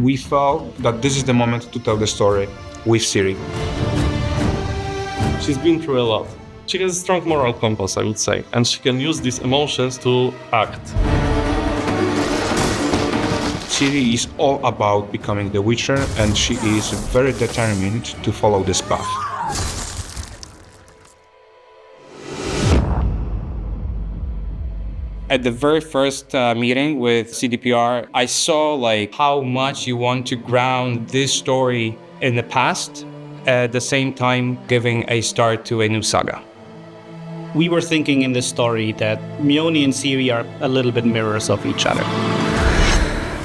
We felt that this is the moment to tell the story with Ciri. She's been through a lot. She has a strong moral compass, I would say, and she can use these emotions to act. Ciri is all about becoming the Witcher, and she is very determined to follow this path. At the very first meeting with CDPR, I saw how much you want to ground this story in the past, at the same time giving a start to a new saga. We were thinking in this story that Mjolnir and Ciri are a little bit mirrors of each other.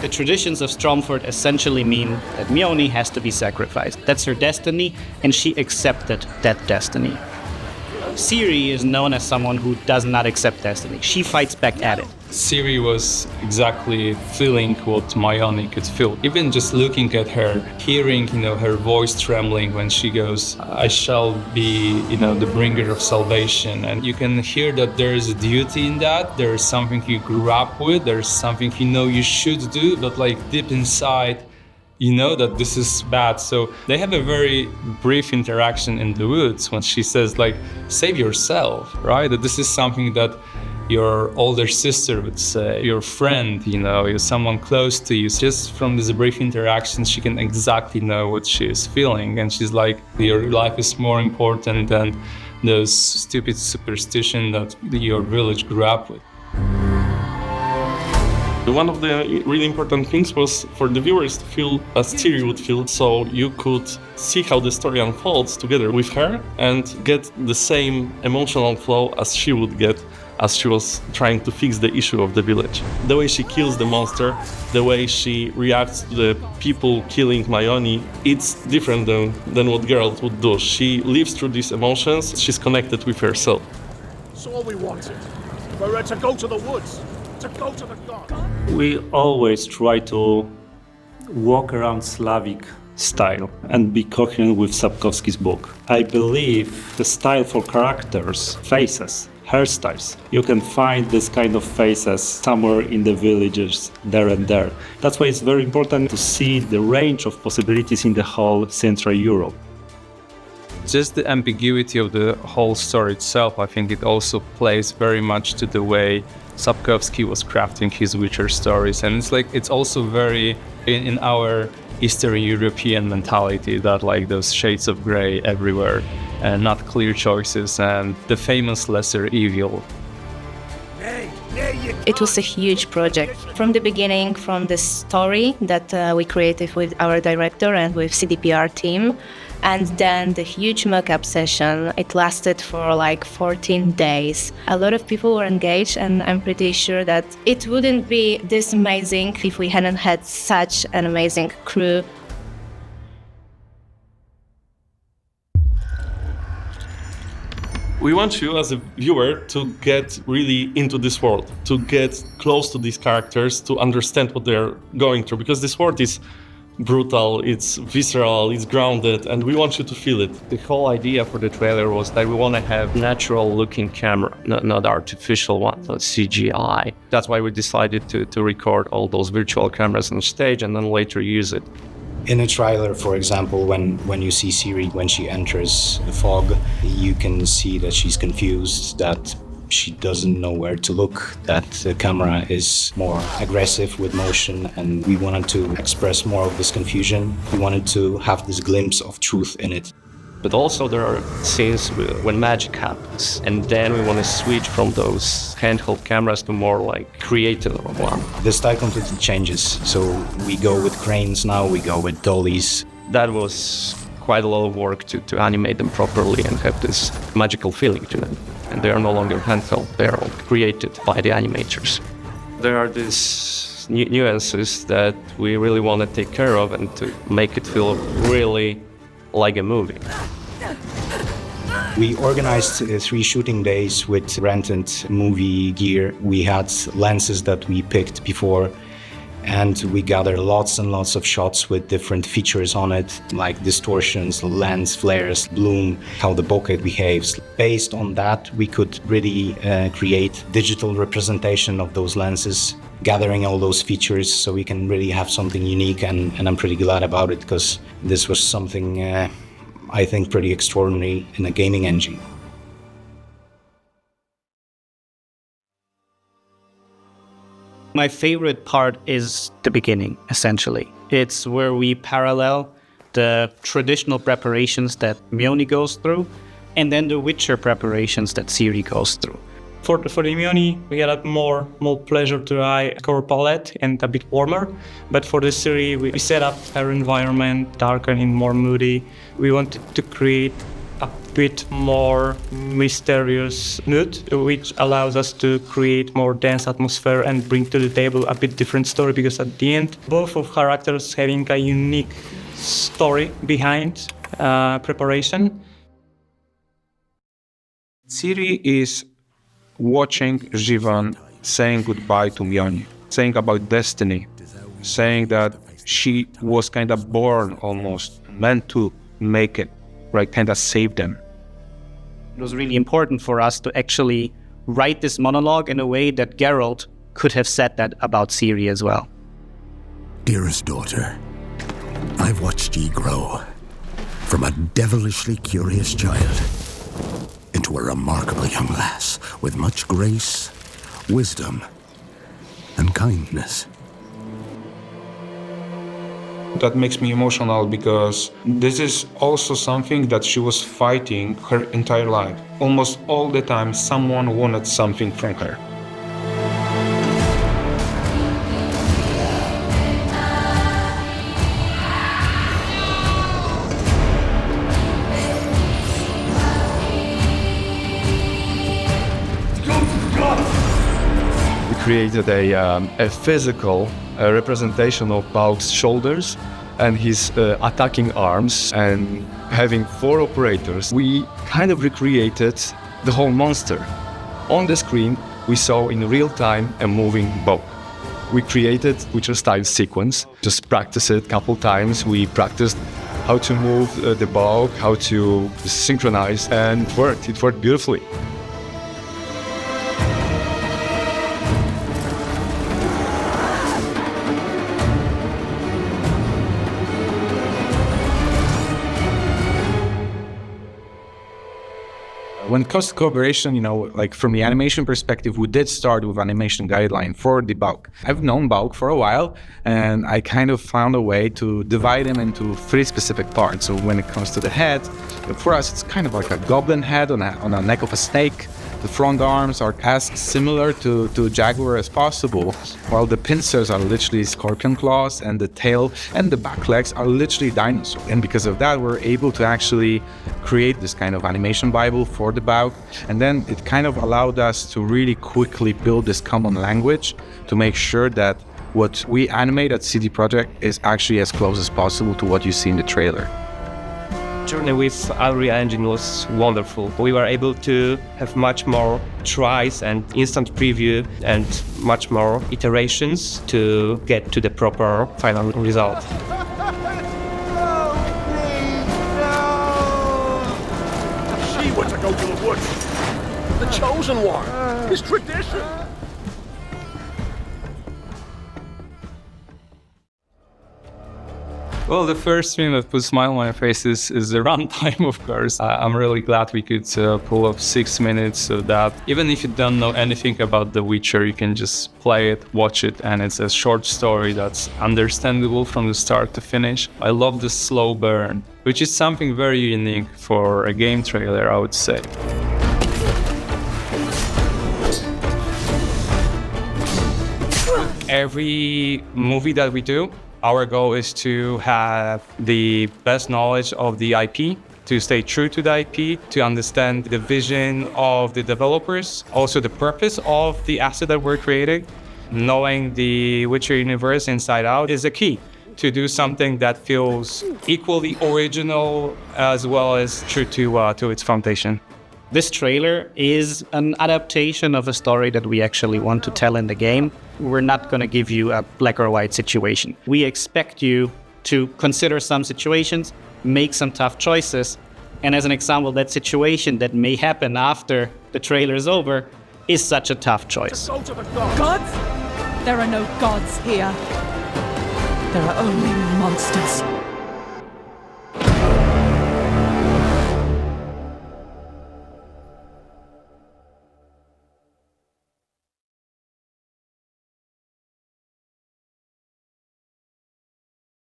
The traditions of Stromford essentially mean that Mjolnir has to be sacrificed. That's her destiny, and she accepted that destiny. Ciri is known as someone who does not accept destiny. She fights back at it. Ciri was exactly feeling what Mjolnir could feel. Even just looking at her, hearing, her voice trembling when she goes, I shall be, the bringer of salvation. And you can hear that there is a duty in that. There is something you grew up with. There's something you should do, but deep inside, that this is bad. So they have a very brief interaction in the woods when she says, save yourself, right? That this is something that your older sister would say, your friend, you're someone close to you. Just from this brief interaction, she can exactly know what she is feeling. And she's like, your life is more important than those stupid superstition that your village grew up with. One of the really important things was for the viewers to feel as Ciri would feel, so you could see how the story unfolds together with her and get the same emotional flow as she would get as she was trying to fix the issue of the village. The way she kills the monster, the way she reacts to the people killing Mjolnir, it's different than what Geralt would do. She lives through these emotions, she's connected with herself. That's all we wanted. We're to go to the woods. To go to the god. We always try to walk around Slavic style and be coherent with Sapkowski's book. I believe the style for characters, faces, hairstyles, you can find this kind of faces somewhere in the villages there and there. That's why it's very important to see the range of possibilities in the whole Central Europe. Just the ambiguity of the whole story itself, I think it also plays very much to the way Sapkowski was crafting his Witcher stories. And it's also very in our Eastern European mentality that those shades of gray everywhere and not clear choices and the famous lesser evil. It was a huge project. From the beginning, from the story that we created with our director and with CDPR team, and then the huge mock-up session. It lasted for 14 days. A lot of people were engaged, and I'm pretty sure that it wouldn't be this amazing if we hadn't had such an amazing crew. We want you as a viewer to get really into this world, to get close to these characters, to understand what they're going through, because this world is brutal, it's visceral, it's grounded, and we want you to feel it. The whole idea for the trailer was that we want to have natural-looking camera, not artificial one, not CGI. That's why we decided to record all those virtual cameras on stage and then later use it. In a trailer, for example, when you see Ciri, when she enters the fog, you can see that she's confused, that she doesn't know where to look, that the camera is more aggressive with motion, and we wanted to express more of this confusion. We wanted to have this glimpse of truth in it. But also there are scenes when magic happens, and then we want to switch from those handheld cameras to more creative one. The style completely changes, so we go with cranes now, we go with dollies. That was quite a lot of work to animate them properly and have this magical feeling to them. And they are no longer handheld, they are all created by the animators. There are these nuances that we really want to take care of and to make it feel really like a movie. We organized 3 shooting days with rented movie gear. We had lenses that we picked before, and we gather lots and lots of shots with different features on it, like distortions, lens flares, bloom, how the bokeh behaves. Based on that, we could really create digital representation of those lenses, gathering all those features so we can really have something unique, and I'm pretty glad about it because this was something I think pretty extraordinary in a gaming engine. My favorite part is the beginning, essentially. It's where we parallel the traditional preparations that Mjolnir goes through and then the Witcher preparations that Ciri goes through. For the Mjolnir, we had a more pleasure to eye color palette and a bit warmer. But for the Ciri, we set up our environment darker and more moody. We wanted to create a bit more mysterious mood, which allows us to create more dense atmosphere and bring to the table a bit different story, because at the end, both of characters having a unique story behind preparation. Ciri is watching Jivan saying goodbye to Mjolnir, saying about destiny, saying that she was kind of born almost, meant to make it, right, kind of save them. It was really important for us to actually write this monologue in a way that Geralt could have said that about Ciri as well. Dearest daughter, I've watched ye grow from a devilishly curious child into a remarkable young lass with much grace, wisdom, and kindness. That makes me emotional because this is also something that she was fighting her entire life. Almost all the time, someone wanted something from her. Created a physical representation of Bauk's shoulders and his attacking arms, and having 4 operators, we kind of recreated the whole monster. On the screen, we saw in real time a moving Bauk. We created Witcher-style sequence, just practiced it a couple times. We practiced how to move the Bauk, how to synchronize, and it worked beautifully. When it comes to collaboration, like from the animation perspective, we did start with animation guideline for the Bauk. I've known Bauk for a while, and I kind of found a way to divide him into 3 specific parts. So when it comes to the head, for us, it's kind of like a goblin head on a neck of a snake. The front arms are as similar to jaguar as possible, while the pincers are literally scorpion claws, and the tail and the back legs are literally dinosaur. And because of that, we're able to actually create this kind of animation Bible for the Bauk. And then it kind of allowed us to really quickly build this common language to make sure that what we animate at CD Projekt is actually as close as possible to what you see in the trailer. Journey with Unreal Engine was wonderful. We were able to have much more tries and instant preview and much more iterations to get to the proper final result. She were to go to the woods. The chosen one. His tradition. Well, the first thing that puts a smile on my face is the runtime, of course. I'm really glad we could pull up 6 minutes so that even if you don't know anything about The Witcher, you can just play it, watch it, and it's a short story that's understandable from the start to finish. I love the slow burn, which is something very unique for a game trailer, I would say. Every movie that we do, our goal is to have the best knowledge of the IP, to stay true to the IP, to understand the vision of the developers, also the purpose of the asset that we're creating. Knowing the Witcher universe inside out is a key to do something that feels equally original as well as true to its foundation. This trailer is an adaptation of a story that we actually want to tell in the game. We're not going to give you a black or white situation. We expect you to consider some situations, make some tough choices, and as an example, that situation that may happen after the trailer is over is such a tough choice. Gods? There are no gods here. There are only monsters.